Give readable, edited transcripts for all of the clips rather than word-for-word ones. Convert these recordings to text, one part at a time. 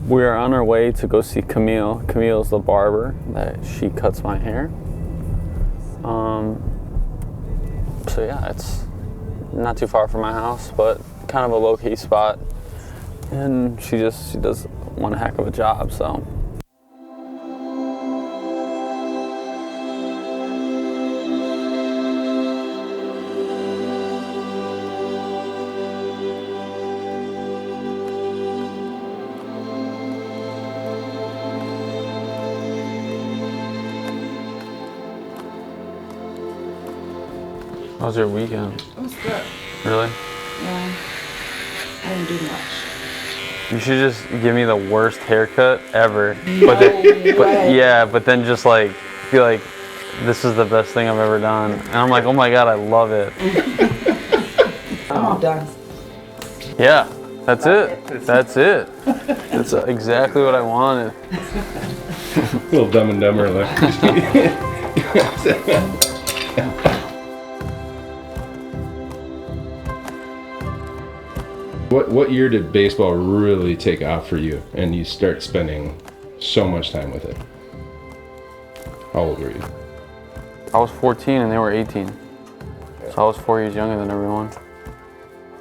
We're on our way to go see Camille. Camille's the barber that she cuts my hair. So yeah, it's not too far from my house, but kind of a low-key spot. And she does one heck of a job, so. How was your weekend? It was good. Really? Yeah. I didn't do much. You should just give me the worst haircut ever. No But then just like feel like this is the best thing I've ever done. And I'm like, oh my God, I love it. I'm all done. Yeah, that's it. That's it. That's exactly what I wanted. A little Dumb and Dumber like. What year did baseball really take off for you and you start spending so much time with it? How old were you? I was 14 and they were 18. So I was 4 years younger than everyone.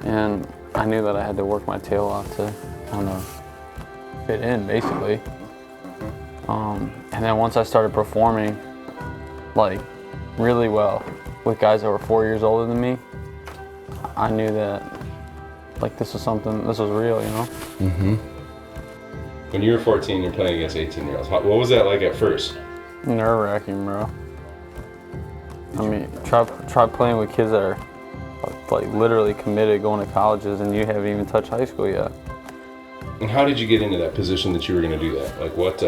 And I knew that I had to work my tail off to kind of fit in, basically. And then once I started performing, like, really well with guys that were 4 years older than me, I knew that, like, this was real, you know? Mm-hmm. When you were 14, you're playing against 18-year-olds. What was that like at first? Nerve-wracking, bro. I mean, try playing with kids that are, like, literally committed going to colleges and you haven't even touched high school yet. And how did you get into that position that you were going to do that? Like, what,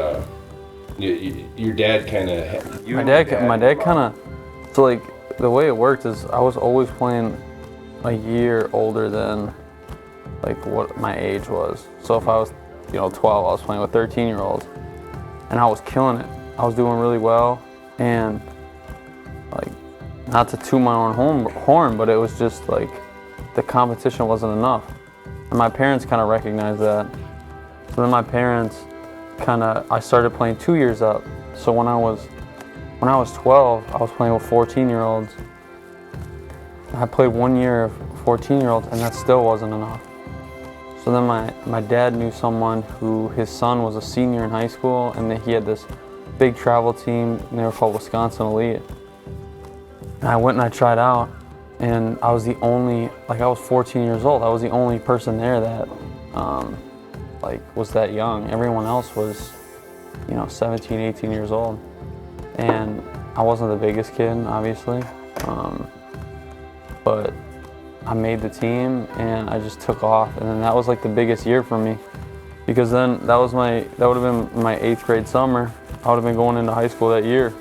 your dad kind of... My dad kind of, so, like, the way it worked is I was always playing a year older than, like, what my age was. So if I was, 12, I was playing with 13-year-olds, and I was killing it. I was doing really well, and, like, not to toot my own horn, but it was just, like, the competition wasn't enough. And my parents kind of recognized that. So then my parents I started playing 2 years up. So when I was 12, I was playing with 14-year-olds. I played 1 year of 14-year-olds, and that still wasn't enough. So then my dad knew someone who his son was a senior in high school, and he had this big travel team, and they were called Wisconsin Elite. And I went and I tried out, and I was the only, like, I was 14 years old. I was the only person there that, was that young. Everyone else was, 17, 18 years old. And I wasn't the biggest kid, obviously. But I made the team and I just took off, and then that was like the biggest year for me, because then that would have been my 8th grade summer. I would have been going into high school that year,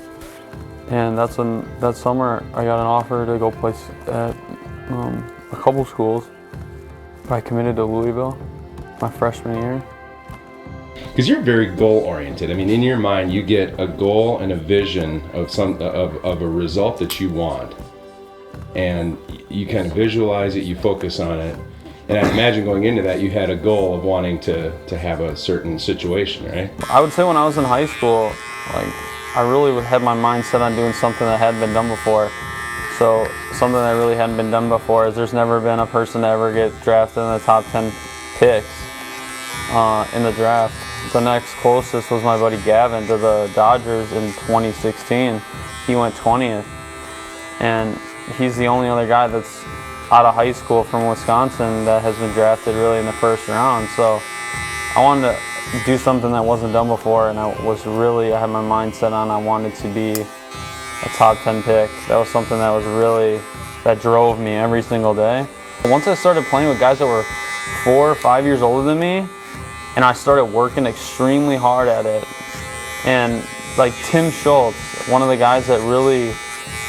and that's when that summer I got an offer to go play at a couple schools. I committed to Louisville my freshman year. Because you're very goal-oriented. I mean, in your mind, you get a goal and a vision of a result that you want, and you kind of visualize it, you focus on it, and I imagine going into that, you had a goal of wanting to have a certain situation, right? I would say when I was in high school, like, I really had my mind set on doing something that hadn't been done before. So something that really hadn't been done before is there's never been a person to ever get drafted in the top 10 picks in the draft. The next closest was my buddy Gavin to the Dodgers in 2016. He went 20th. And he's the only other guy that's out of high school from Wisconsin that has been drafted really in the first round. So I wanted to do something that wasn't done before, and I had my mind set on I wanted to be a top 10 pick. That was something that drove me every single day. Once I started playing with guys that were 4 or 5 years older than me, and I started working extremely hard at it, and like Tim Schultz, one of the guys that really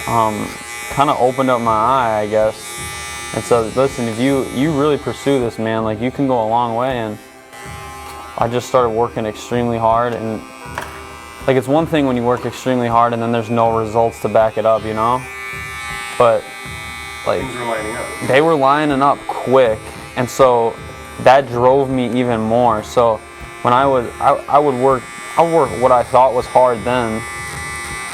kind of opened up my eye, I guess, and said, listen, if you really pursue this, man, like, you can go a long way. And I just started working extremely hard, and like, it's one thing when you work extremely hard and then there's no results to back it up, but like, they were lining up quick, and so that drove me even more. So when I would work what I thought was hard then,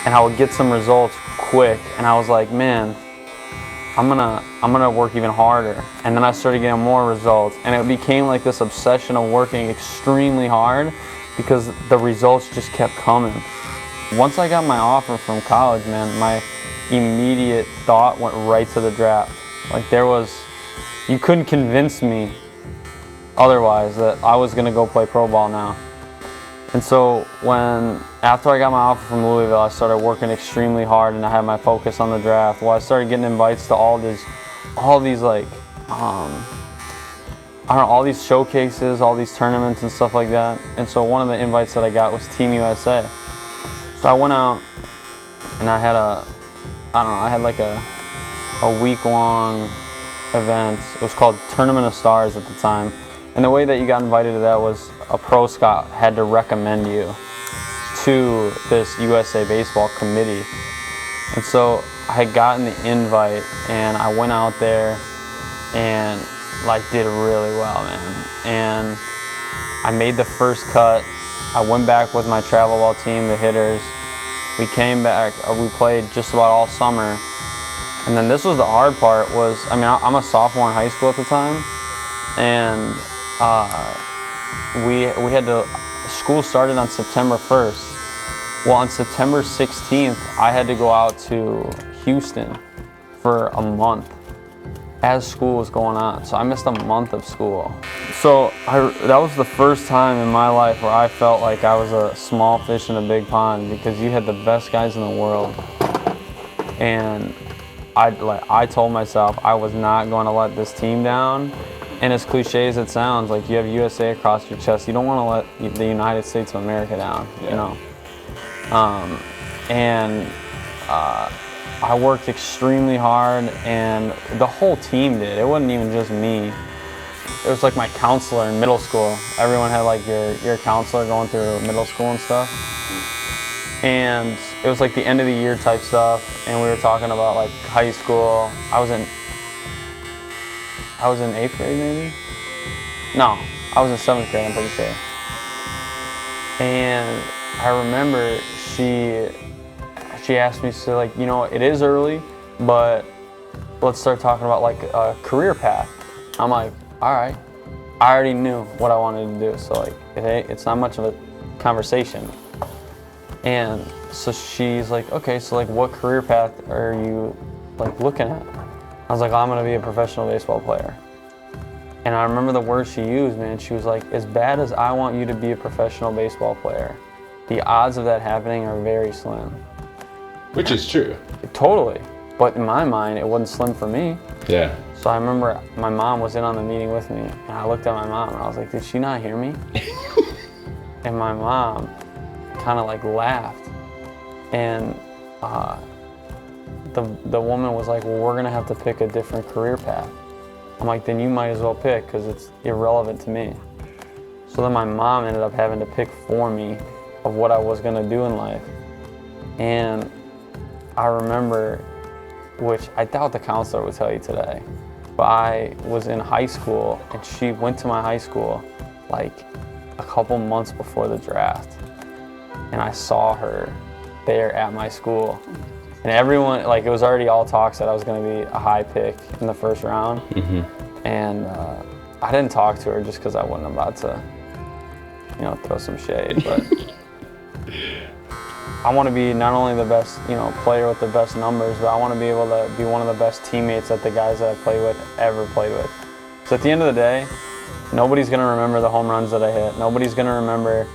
and I would get some results quick, and I was like, man, I'm gonna work even harder. And then I started getting more results, and it became like this obsession of working extremely hard because the results just kept coming. Once I got my offer from college, man, my immediate thought went right to the draft. Like you couldn't convince me otherwise that I was gonna go play pro ball now. And so after I got my offer from Louisville, I started working extremely hard, and I had my focus on the draft. Well, I started getting invites to all these like, all these showcases, all these tournaments and stuff like that. And so one of the invites that I got was Team USA. So I went out and I had like a week-long event. It was called Tournament of Stars at the time. And the way that you got invited to that was a pro scout had to recommend you to this USA Baseball committee. And so I had gotten the invite, and I went out there and like did really well, man. And I made the first cut. I went back with my travel ball team, the hitters. We came back, we played just about all summer. And then this was the hard part I'm a sophomore in high school at the time, and school started on September 1st. Well, on September 16th, I had to go out to Houston for a month as school was going on. So I missed a month of school. So that was the first time in my life where I felt like I was a small fish in a big pond, because you had the best guys in the world. And I told myself I was not going to let this team down. And as cliche as it sounds, like you have USA across your chest, you don't want to let the United States of America down, you know. I worked extremely hard, and the whole team did. It wasn't even just me. It was like my counselor in middle school. Everyone had like your counselor going through middle school and stuff. And it was like the end of the year type stuff, and we were talking about like high school. I was in 8th grade maybe? No, I was in 7th grade, I'm pretty sure. And I remember she asked me, so like, you know, it is early, but let's start talking about like a career path. I'm like, all right. I already knew what I wanted to do, so like it's not much of a conversation. And so she's like, okay, so like what career path are you like looking at? I was like, I'm gonna be a professional baseball player. And I remember the words she used, man. She was like, as bad as I want you to be a professional baseball player, the odds of that happening are very slim. Which is true. Totally. But in my mind, it wasn't slim for me. Yeah. So I remember my mom was in on the meeting with me, and I looked at my mom and I was like, did she not hear me? And my mom kind of like laughed. And the woman was like, well, we're gonna have to pick a different career path. I'm like, then you might as well pick, because it's irrelevant to me. So then my mom ended up having to pick for me of what I was gonna do in life. And I remember, which I doubt the counselor would tell you today, but I was in high school, and she went to my high school like a couple months before the draft. And I saw her there at my school. And everyone, like, it was already all talks that I was going to be a high pick in the first round. Mm-hmm. And I didn't talk to her just because I wasn't about to, you know, throw some shade. But I want to be not only the best, you know, player with the best numbers, but I want to be able to be one of the best teammates that the guys that I played with ever played with. So at the end of the day, nobody's going to remember the home runs that I hit. Nobody's going to remember.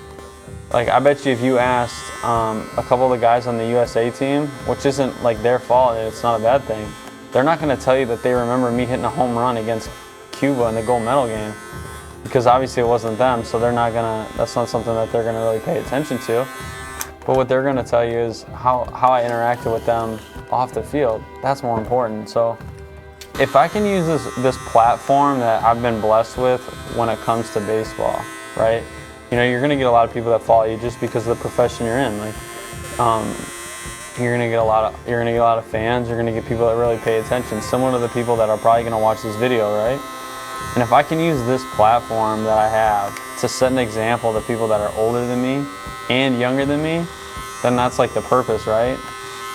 Like, I bet you if you asked a couple of the guys on the USA team, which isn't like their fault, and it's not a bad thing, they're not going to tell you that they remember me hitting a home run against Cuba in the gold medal game, because obviously it wasn't them, so that's not something that they're gonna really pay attention to. But what they're gonna tell you is how I interacted with them off the field. That's more important. So if I can use this platform that I've been blessed with when it comes to baseball, right? You know, you're gonna get a lot of people that follow you just because of the profession you're in. Like, you're gonna get a lot of fans. You're gonna get people that really pay attention, similar to the people that are probably gonna watch this video, right? And if I can use this platform that I have to set an example to people that are older than me and younger than me, then that's like the purpose, right?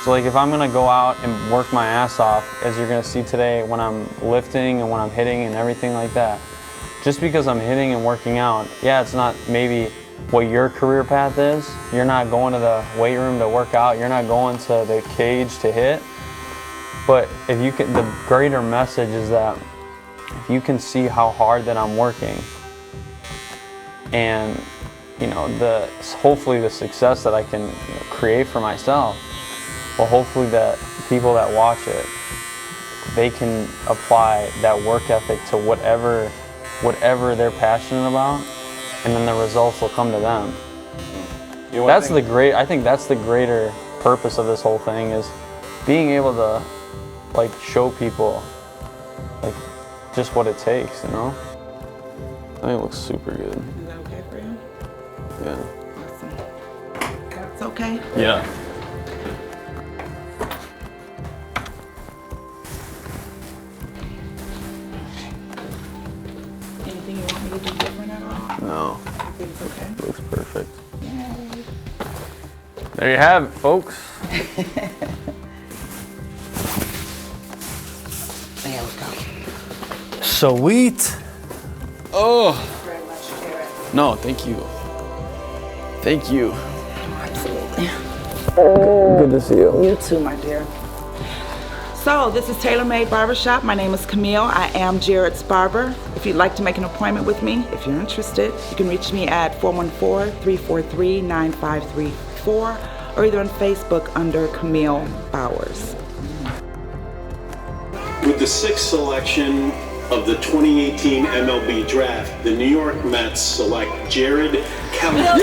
So like if I'm gonna go out and work my ass off, as you're gonna see today when I'm lifting and when I'm hitting and everything like that, just because I'm hitting and working out, yeah, it's not maybe what your career path is. You're not going to the weight room to work out, you're not going to the cage to hit. But if you can, the greater message is that if you can see how hard that I'm working and hopefully the success that I can create for myself, well, hopefully that people that watch it, they can apply that work ethic to whatever they're passionate about, and then the results will come to them. I think that's the greater purpose of this whole thing, is being able to like show people like just what it takes, you know? I think it looks super good. Is that okay for you? Yeah. Awesome. That's okay? Yeah. Anything you want me to do different at all? No, I think it's okay. it looks perfect. Yay. There you have it, folks. There we go. Sweet. Oh. Thank you very much, Jared. No, thank you. Thank you. Absolutely. Good to see you. You too, my dear. So, this is Tailor Made Barbershop. My name is Camille. I am Jared's barber. If you'd like to make an appointment with me, if you're interested, you can reach me at 414-343-9534 or either on Facebook under Camille Bowers. With the 6th selection of the 2018 MLB Draft, the New York Mets select Jared Kelenic.